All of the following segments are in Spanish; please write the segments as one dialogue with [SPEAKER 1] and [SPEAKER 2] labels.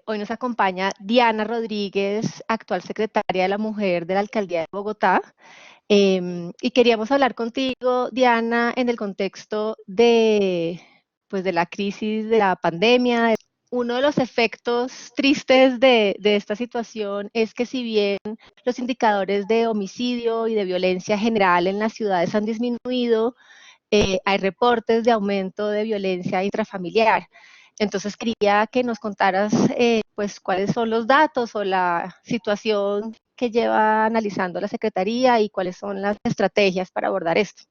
[SPEAKER 1] Hoy nos acompaña Diana Rodríguez, actual secretaria de la Mujer de la Alcaldía de Bogotá. Y queríamos hablar contigo, Diana, en el contexto pues, de la crisis de la pandemia. Uno de los efectos tristes de esta situación es que si bien los indicadores de homicidio y de violencia general en las ciudades han disminuido, hay reportes de aumento de violencia intrafamiliar. Entonces quería que nos contaras pues cuáles son los datos o la situación que lleva analizando la Secretaría y cuáles son las estrategias para abordar esto.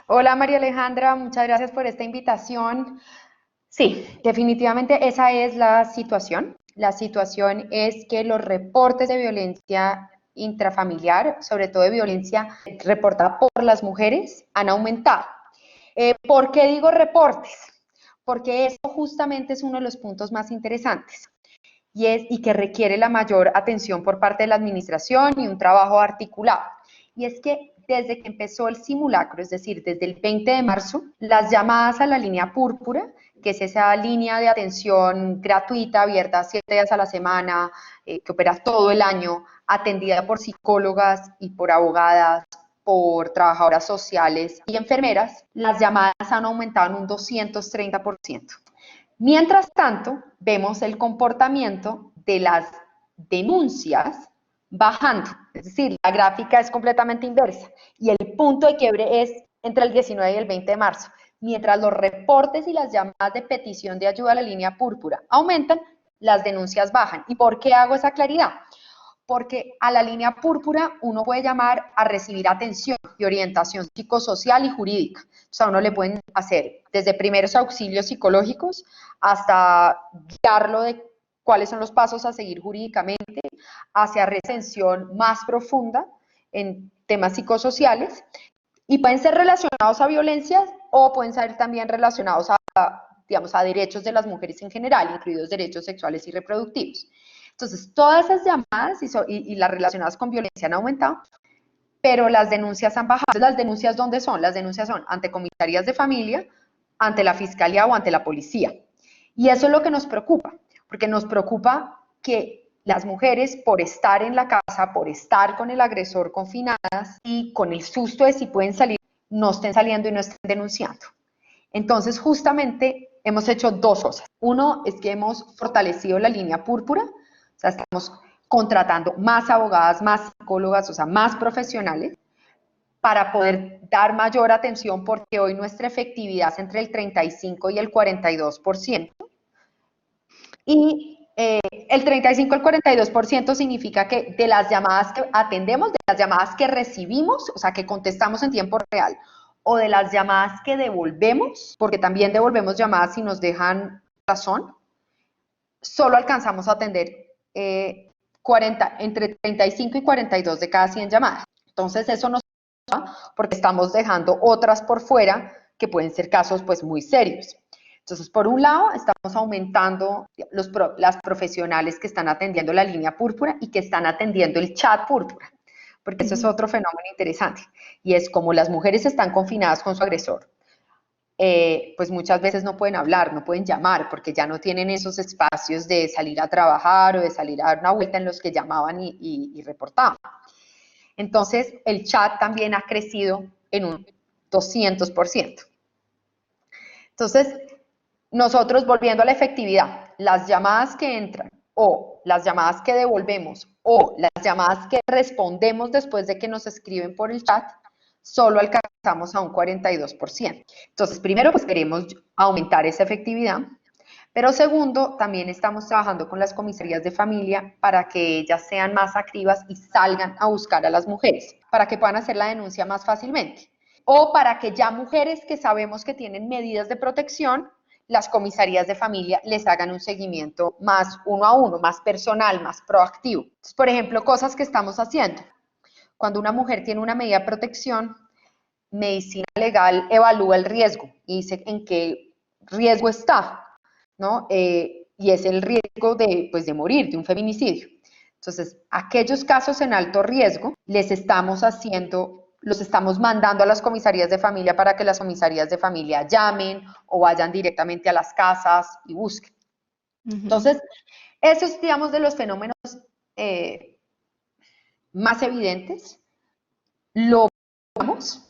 [SPEAKER 2] Hola María Alejandra, muchas gracias por esta invitación. Sí, definitivamente esa es la situación. La situación es que los reportes de violencia intrafamiliar, sobre todo de violencia reportada por las mujeres, han aumentado. ¿Por qué digo reportes? Porque eso justamente es uno de los puntos más interesantes y que requiere la mayor atención por parte de la administración y un trabajo articulado. Y es que desde que empezó el simulacro, es decir, desde el 20 de marzo, las llamadas a la línea púrpura, que es esa línea de atención gratuita, abierta 7 días a la semana, que opera todo el año, atendida por psicólogas y por abogadas, por trabajadoras sociales y enfermeras, las llamadas han aumentado en un 230%. Mientras tanto, vemos el comportamiento de las denuncias bajando, es decir, la gráfica es completamente inversa y el punto de quiebre es entre el 19 y el 20 de marzo. Mientras los reportes y las llamadas de petición de ayuda a la línea púrpura aumentan, las denuncias bajan. ¿Y por qué hago esa claridad? Porque a la línea púrpura uno puede llamar a recibir atención y orientación psicosocial y jurídica. O sea, uno le pueden hacer desde primeros auxilios psicológicos hasta guiarlo de cuáles son los pasos a seguir jurídicamente, hacia retención más profunda en temas psicosociales, y pueden ser relacionados a violencias o pueden ser también relacionados digamos, a derechos de las mujeres en general, incluidos derechos sexuales y reproductivos. Entonces, todas esas llamadas y las relacionadas con violencia han aumentado, pero las denuncias han bajado. ¿Las denuncias dónde son? Las denuncias son ante comisarías de familia, ante la fiscalía o ante la policía. Y eso es lo que nos preocupa, porque nos preocupa que las mujeres, por estar en la casa, por estar con el agresor confinadas y con el susto de si pueden salir, no estén saliendo y no estén denunciando. Entonces, justamente hemos hecho dos cosas. Uno es que hemos fortalecido la línea púrpura, o sea, estamos contratando más abogadas, más psicólogas, o sea, más profesionales, para poder dar mayor atención, porque hoy nuestra efectividad es entre el 35 y el 42%. Y el 35 al 42% significa que de las llamadas que atendemos, de las llamadas que recibimos, o sea, que contestamos en tiempo real, o de las llamadas que devolvemos, porque también devolvemos llamadas si nos dejan razón, solo alcanzamos a atender entre 35 y 42 de cada 100 llamadas. Entonces eso nos da porque estamos dejando otras por fuera que pueden ser casos pues muy serios. Entonces, por un lado, estamos aumentando las profesionales que están atendiendo la línea púrpura y que están atendiendo el chat púrpura, porque eso es otro fenómeno interesante, y es como las mujeres están confinadas con su agresor, pues muchas veces no pueden hablar, no pueden llamar, porque ya no tienen esos espacios de salir a trabajar o de salir a dar una vuelta en los que llamaban y reportaban. Entonces, el chat también ha crecido en un 200%. Entonces, nosotros, volviendo a la efectividad, las llamadas que entran o las llamadas que devolvemos o las llamadas que respondemos después de que nos escriben por el chat, solo alcanzamos a un 42%. Entonces, primero, pues queremos aumentar esa efectividad, pero segundo, también estamos trabajando con las comisarías de familia para que ellas sean más activas y salgan a buscar a las mujeres, para que puedan hacer la denuncia más fácilmente. O para que ya mujeres que sabemos que tienen medidas de protección, las comisarías de familia les hagan un seguimiento más uno a uno, más personal, más proactivo. Entonces, por ejemplo, cosas que estamos haciendo. Cuando una mujer tiene una medida de protección, medicina legal evalúa el riesgo y dice en qué riesgo está, ¿no? Y es el riesgo pues, de morir, de un feminicidio. Entonces, aquellos casos en alto riesgo, los estamos mandando a las comisarías de familia para que las comisarías de familia llamen o vayan directamente a las casas y busquen. Entonces, eso es, digamos, de los fenómenos más evidentes. Lo vemos.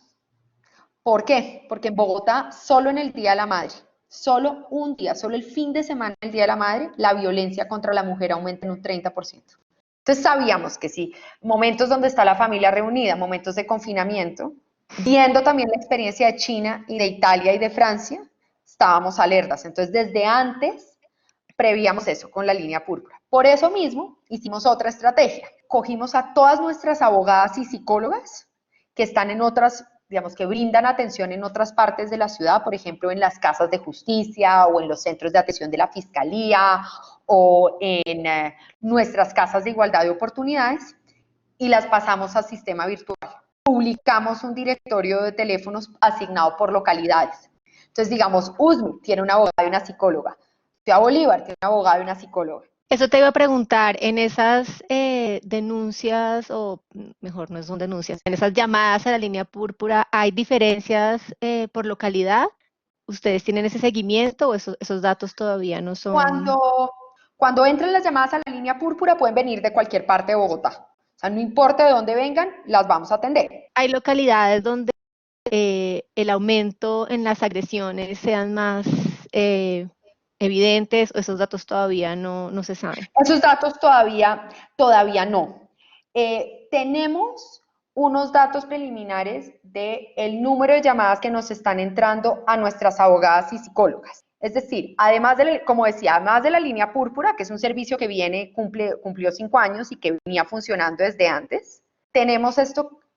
[SPEAKER 2] ¿Por qué? Porque en Bogotá, solo en el Día de la Madre, solo un día, solo el fin de semana del Día de la Madre, la violencia contra la mujer aumenta en un 30%. Entonces sabíamos que sí, momentos donde está la familia reunida, momentos de confinamiento, viendo también la experiencia de China y de Italia y de Francia, estábamos alertas. Entonces desde antes prevíamos eso con la línea púrpura. Por eso mismo hicimos otra estrategia. Cogimos a todas nuestras abogadas y psicólogas que están en otras, digamos, que brindan atención en otras partes de la ciudad, por ejemplo, en las casas de justicia o en los centros de atención de la fiscalía o en nuestras casas de igualdad de oportunidades, y las pasamos al sistema virtual. Publicamos un directorio de teléfonos asignado por localidades. Entonces, digamos, USMI tiene una abogada y una psicóloga. Ciudad Bolívar tiene una abogada y una psicóloga.
[SPEAKER 1] Eso te iba a preguntar, en esas denuncias, o mejor no son denuncias, en esas llamadas a la línea púrpura, ¿hay diferencias por localidad? ¿Ustedes tienen ese seguimiento o esos datos todavía no son?
[SPEAKER 2] Cuando entran las llamadas a la línea púrpura pueden venir de cualquier parte de Bogotá. O sea, no importa de dónde vengan, las vamos a atender.
[SPEAKER 1] ¿Hay localidades donde el aumento en las agresiones sean más evidentes o esos datos todavía no se saben?
[SPEAKER 2] Esos datos todavía no. Tenemos unos datos preliminares del número de llamadas que nos están entrando a nuestras abogadas y psicólogas. Es decir, además de, como decía, además de la línea púrpura, que es un servicio que cumplió 5 años y que venía funcionando desde antes, tenemos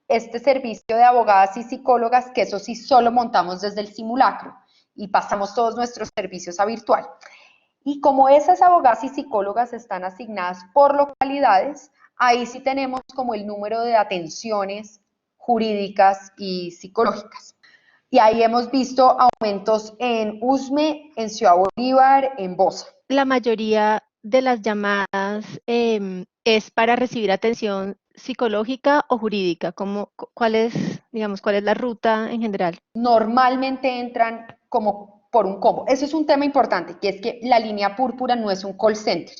[SPEAKER 2] este servicio de abogadas y psicólogas, que eso sí solo montamos desde el simulacro y pasamos todos nuestros servicios a virtual. Y como esas abogadas y psicólogas están asignadas por localidades, ahí sí tenemos como el número de atenciones jurídicas y psicológicas. Y ahí hemos visto aumentos en USME, en Ciudad Bolívar, en Bosa.
[SPEAKER 1] La mayoría de las llamadas es para recibir atención psicológica o jurídica. ¿Cuál es, digamos, cuál es la ruta en general?
[SPEAKER 2] Normalmente entran como por un combo. Eso es un tema importante, que es que la línea púrpura no es un call center.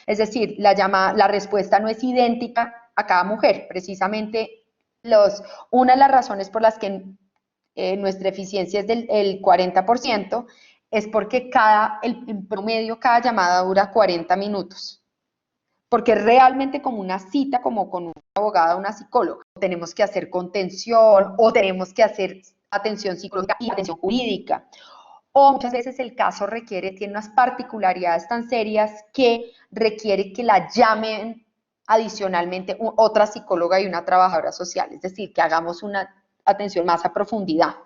[SPEAKER 2] Es decir, la respuesta no es idéntica a cada mujer. Precisamente, una de las razones por las que nuestra eficiencia es del 40% es porque en promedio cada llamada dura 40 minutos. Porque realmente como una cita, como con una abogada o una psicóloga, tenemos que hacer contención o tenemos que hacer atención psicológica y atención jurídica. O muchas veces el caso tiene unas particularidades tan serias que requiere que la llamen adicionalmente otra psicóloga y una trabajadora social, es decir, que hagamos una atención más a profundidad.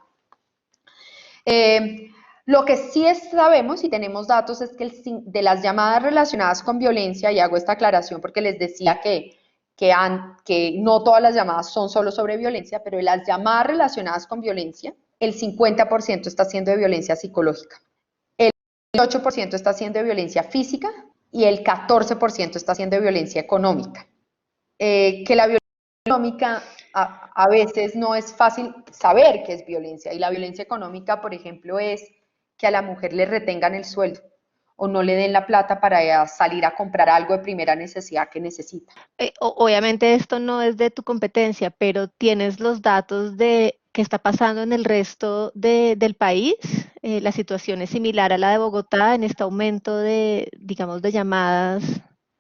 [SPEAKER 2] Lo que sí sabemos y tenemos datos es que de las llamadas relacionadas con violencia, y hago esta aclaración porque les decía que no todas las llamadas son solo sobre violencia, pero de las llamadas relacionadas con violencia, el 50% está siendo de violencia psicológica, el 8% está siendo de violencia física y el 14% está siendo de violencia económica. Que la violencia económica a veces no es fácil saber qué es violencia, y la violencia económica, por ejemplo, es que a la mujer le retengan el sueldo o no le den la plata para salir a comprar algo de primera necesidad que necesita.
[SPEAKER 1] Obviamente esto no es de tu competencia, pero ¿tienes los datos de qué está pasando en el resto del país? ¿La situación es similar a la de Bogotá en este aumento de, digamos, de llamadas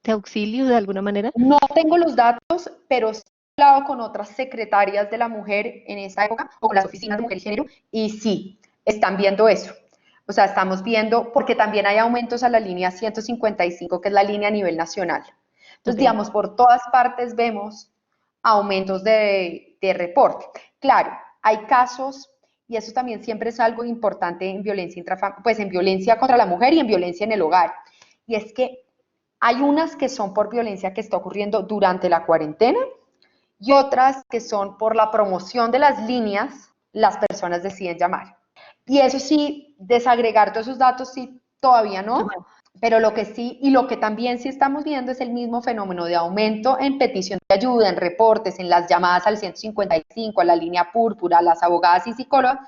[SPEAKER 1] de auxilio de alguna manera?
[SPEAKER 2] No tengo los datos, pero he hablado con otras secretarias de la mujer en esa época o con las oficinas de mujer y género, y sí, están viendo eso. O sea, estamos viendo, porque también hay aumentos a la línea 155, que es la línea a nivel nacional. Entonces, digamos, por todas partes vemos aumentos de reporte. Claro, hay casos, y eso también siempre es algo importante en violencia pues en violencia contra la mujer y en violencia en el hogar. Y es que hay unas que son por violencia que está ocurriendo durante la cuarentena y otras que son por la promoción de las líneas, las personas deciden llamar. Y eso sí, desagregar todos esos datos sí, todavía no, pero lo que sí, y lo que también sí estamos viendo es el mismo fenómeno de aumento en petición de ayuda, en reportes, en las llamadas al 155, a la línea púrpura, a las abogadas y psicólogas,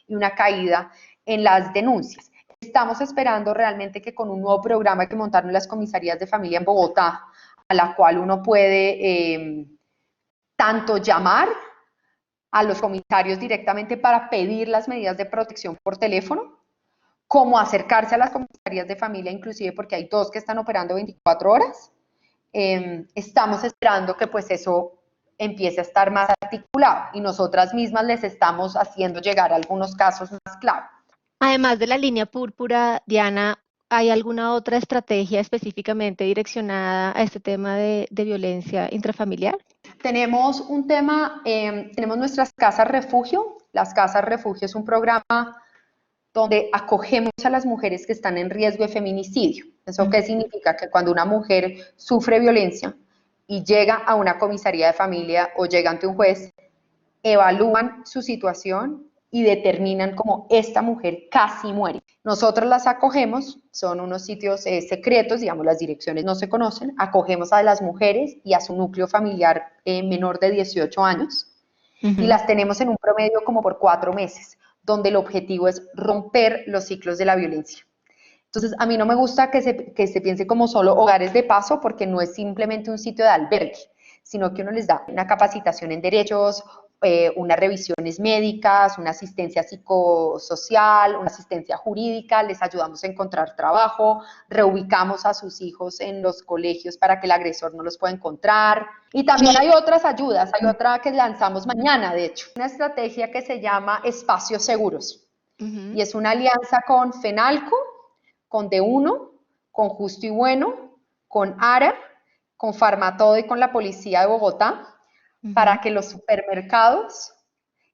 [SPEAKER 2] y una caída en las denuncias. Estamos esperando realmente que con un nuevo programa que montaron las comisarías de familia en Bogotá, a la cual uno puede tanto llamar a los comisarios directamente para pedir las medidas de protección por teléfono, como acercarse a las comisarías de familia, inclusive porque hay dos que están operando 24 horas. Estamos esperando que pues eso empiece a estar más articulado y nosotras mismas les estamos haciendo llegar algunos casos más clave.
[SPEAKER 1] Además de la línea púrpura, Diana, ¿hay alguna otra estrategia específicamente direccionada a este tema de violencia intrafamiliar?
[SPEAKER 2] Tenemos un tema, tenemos nuestras casas refugio. Las casas refugio es un programa donde acogemos a las mujeres que están en riesgo de feminicidio. ¿Eso qué significa? Que cuando una mujer sufre violencia y llega a una comisaría de familia o llega ante un juez, evalúan su situación y determinan como esta mujer casi muere. Nosotros las acogemos, son unos sitios secretos, digamos, las direcciones no se conocen, acogemos a las mujeres y a su núcleo familiar menor de 18 años y las tenemos en un promedio como por 4 meses, donde el objetivo es romper los ciclos de la violencia. Entonces, a mí no me gusta que se piense como solo hogares de paso, porque no es simplemente un sitio de albergue, sino que uno les da una capacitación en derechos, unas revisiones médicas, una asistencia psicosocial, una asistencia jurídica, les ayudamos a encontrar trabajo, reubicamos a sus hijos en los colegios para que el agresor no los pueda encontrar. Y también hay otras ayudas, hay otra que lanzamos mañana, de hecho, una estrategia que se llama Espacios Seguros. Y es una alianza con FENALCO, con D1, con Justo y Bueno, con ARA, con Farmatodo y con la Policía de Bogotá, para que los supermercados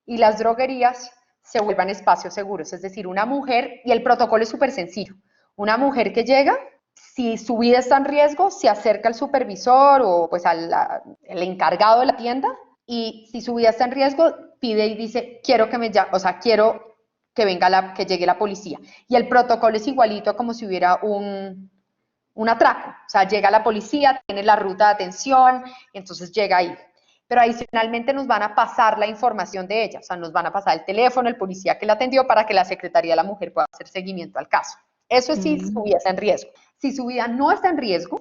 [SPEAKER 2] y las droguerías se vuelvan espacios seguros. Es decir, una mujer, y el protocolo es súper sencillo, una mujer que llega, si su vida está en riesgo, se acerca al supervisor o pues al encargado de la tienda, y si su vida está en riesgo, pide y dice, quiero que me llame, o sea, quiero que venga que llegue la policía. Y el protocolo es igualito a como si hubiera un atraco. O sea, llega la policía, tiene la ruta de atención, y entonces llega ahí. Pero adicionalmente nos van a pasar la información de ella, o sea, nos van a pasar el teléfono, el policía que la atendió para que la Secretaría de la Mujer pueda hacer seguimiento al caso. Eso es si su vida está en riesgo. Si su vida no está en riesgo,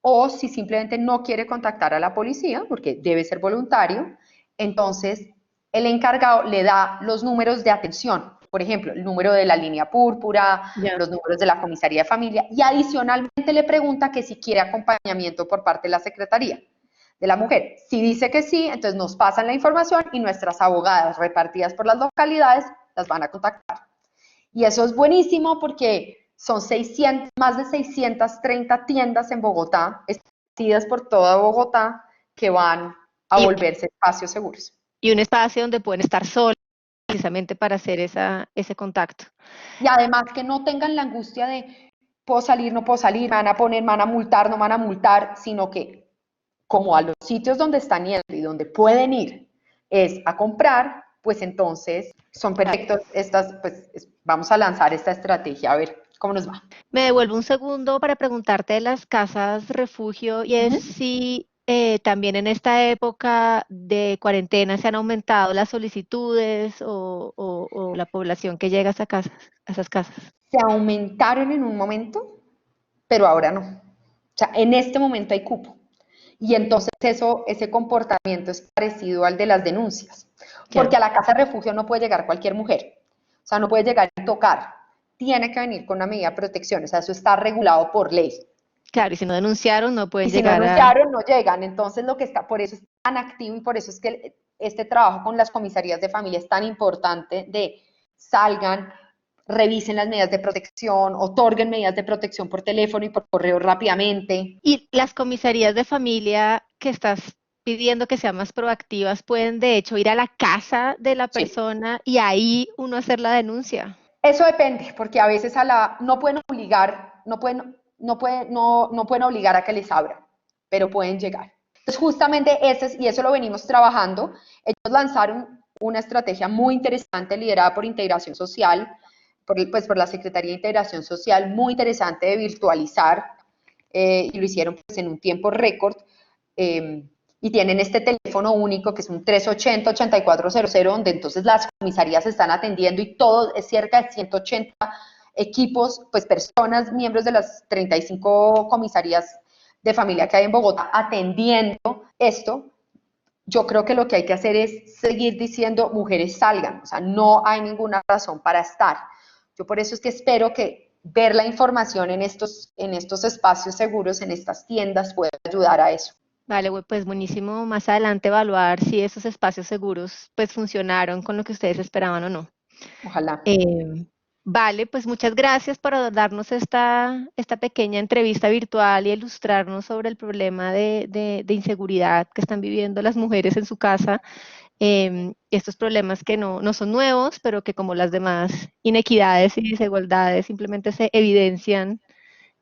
[SPEAKER 2] o si simplemente no quiere contactar a la policía, porque debe ser voluntario, entonces el encargado le da los números de atención, por ejemplo, el número de la línea púrpura, los números de la comisaría de familia, y adicionalmente le pregunta que si quiere acompañamiento por parte de la Secretaría de la Mujer. Si dice que sí, entonces nos pasan la información y nuestras abogadas repartidas por las localidades las van a contactar. Y eso es buenísimo porque son más de 630 tiendas en Bogotá, esparcidas por toda Bogotá, que van a volverse espacios seguros.
[SPEAKER 1] Y un espacio donde pueden estar solos precisamente para hacer ese contacto.
[SPEAKER 2] Y además que no tengan la angustia de puedo salir, no puedo salir, me van a poner, me van a multar, no me van a multar, sino que como a los sitios donde están yendo y donde pueden ir es a comprar, pues entonces son perfectos pues vamos a lanzar esta estrategia, a ver cómo nos va.
[SPEAKER 1] Me devuelvo un segundo para preguntarte de las casas refugio y es si también en esta época de cuarentena se han aumentado las solicitudes o la población que llega a esas casas.
[SPEAKER 2] Se aumentaron en un momento, pero ahora no. O sea, en este momento hay cupo. Y entonces ese comportamiento es parecido al de las denuncias. Porque a la casa de refugio no puede llegar cualquier mujer. O sea, no puede llegar y tocar. Tiene que venir con una medida de protección. O sea, eso está regulado por ley.
[SPEAKER 1] Claro, y si no denunciaron, no pueden llegar.
[SPEAKER 2] Y si no denunciaron, no llegan. Entonces, por eso es tan activo y por eso es que este trabajo con las comisarías de familia es tan importante de salgan, revisen las medidas de protección, otorguen medidas de protección por teléfono y por correo rápidamente.
[SPEAKER 1] Y las comisarías de familia que estás pidiendo que sean más proactivas pueden de hecho ir a la casa de la persona y ahí uno hacer la denuncia.
[SPEAKER 2] Eso depende, porque a veces no pueden obligar, no pueden obligar a que les abran, pero pueden llegar. Entonces justamente y eso lo venimos trabajando. Ellos lanzaron una estrategia muy interesante liderada por Integración Social, por la Secretaría de Integración Social, muy interesante de virtualizar, y lo hicieron pues, en un tiempo récord, y tienen este teléfono único que es un 380-8400, donde entonces las comisarías están atendiendo y todo es cerca de 180 equipos, pues personas, miembros de las 35 comisarías de familia que hay en Bogotá atendiendo esto. Yo creo que lo que hay que hacer es seguir diciendo mujeres salgan, o sea, no hay ninguna razón para estar. Yo por eso es que espero que ver la información en estos espacios seguros, en estas tiendas, pueda ayudar a eso.
[SPEAKER 1] Vale, pues buenísimo más adelante evaluar si esos espacios seguros pues funcionaron con lo que ustedes esperaban o no.
[SPEAKER 2] Ojalá.
[SPEAKER 1] Vale, pues muchas gracias por darnos esta pequeña entrevista virtual y ilustrarnos sobre el problema de inseguridad que están viviendo las mujeres en su casa. Estos problemas que no son nuevos, pero que como las demás inequidades y desigualdades simplemente se evidencian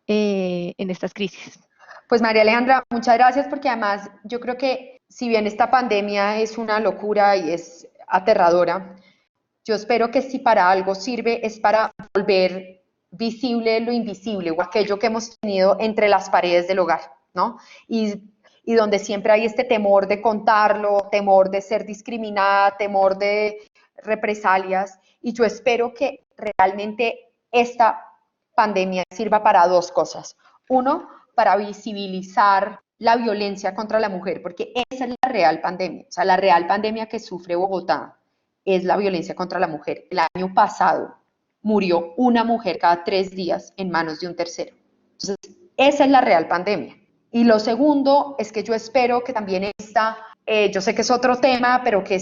[SPEAKER 1] en estas crisis.
[SPEAKER 2] Pues María Alejandra, muchas gracias porque además yo creo que si bien esta pandemia es una locura y es aterradora, yo espero que si para algo sirve es para volver visible lo invisible o aquello que hemos tenido entre las paredes del hogar, ¿no? Y donde siempre hay este temor de contarlo, temor de ser discriminada, temor de represalias. Y yo espero que realmente esta pandemia sirva para dos cosas. Uno, para visibilizar la violencia contra la mujer, porque esa es la real pandemia, o sea, la real pandemia que sufre Bogotá es la violencia contra la mujer. El año pasado murió una mujer cada 3 días en manos de un tercero. Entonces, esa es la real pandemia. Y lo segundo es que yo espero que también yo sé que es otro tema, pero que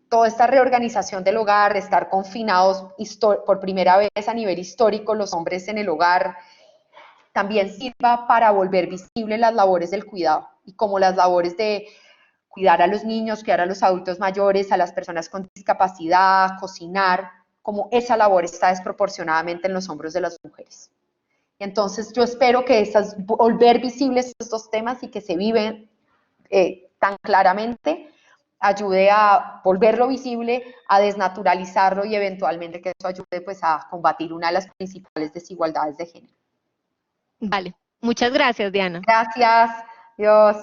[SPEAKER 2] toda esta reorganización del hogar, estar confinados por primera vez a nivel histórico los hombres en el hogar, también sirva para volver visibles las labores del cuidado y como las labores de cuidar a los niños, cuidar a los adultos mayores, a las personas con discapacidad, cocinar, como esa labor está desproporcionadamente en los hombros de las mujeres. Y entonces yo espero que volver visibles estos dos temas y que se viven tan claramente ayude a volverlo visible, a desnaturalizarlo y eventualmente que eso ayude pues a combatir una de las principales desigualdades de género.
[SPEAKER 1] Vale, muchas gracias, Diana.
[SPEAKER 2] Gracias, Dios.